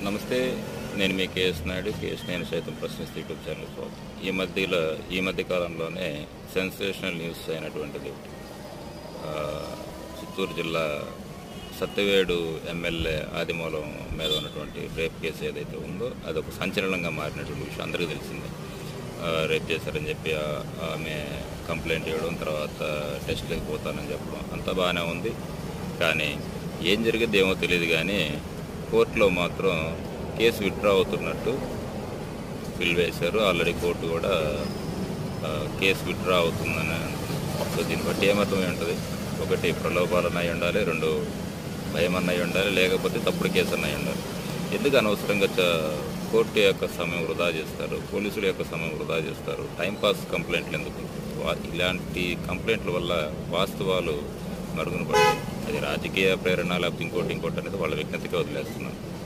నమస్తే. నేను మీ KS Naidu. KS నేను సైతం ప్రశ్నిస్తే యూట్యూబ్ ఛానల్ స్వాగతం. ఈ మధ్య కాలంలోనే సెన్సేషనల్ న్యూస్ అయినటువంటిది చిత్తూరు జిల్లా సత్యవేడు ఎమ్మెల్యే ఆదిమూలం మీద ఉన్నటువంటి రేప్ కేసు ఏదైతే ఉందో అది ఒక సంచలనంగా మారినటువంటి విషయం అందరికీ తెలిసిందే. రేప్ చేశారని చెప్పి ఆమె కంప్లైంట్ ఇవ్వడం, తర్వాత టెస్ట్లకు పోతానని చెప్పడం అంతా బాగానే ఉంది. కానీ ఏం జరిగేది ఏమో తెలియదు. కానీ కోర్టులో మాత్రం కేసు విత్డ్రా అవుతున్నట్టు బిల్ వేశారు. ఆల్రెడీ కోర్టు కూడా కేసు విత్డ్రా అవుతుందని అంటున్నారు. సో దీన్ని బట్టి ఏమర్థమై ఉంటుంది? ఒకటి ప్రలోభాలు అయి ఉండాలి, రెండు భయం అన్నవి ఉండాలి, లేకపోతే తప్పుడు కేసు అన్నవి ఉండాలి. ఎందుకు అనవసరంగా కోర్టు యొక్క సమయం వృధా చేస్తారు, పోలీసుల యొక్క సమయం వృధా చేస్తారు? టైంపాస్ కంప్లైంట్లు ఎందుకు? ఇలాంటి కంప్లైంట్ల వల్ల వాస్తవాలు మరుగున పడతాయి. అది రాజకీయ ప్రేరణ లేకపోతే ఇంకోటి అనేది వాళ్ళ విజ్ఞతగా వదిలేస్తున్నారు.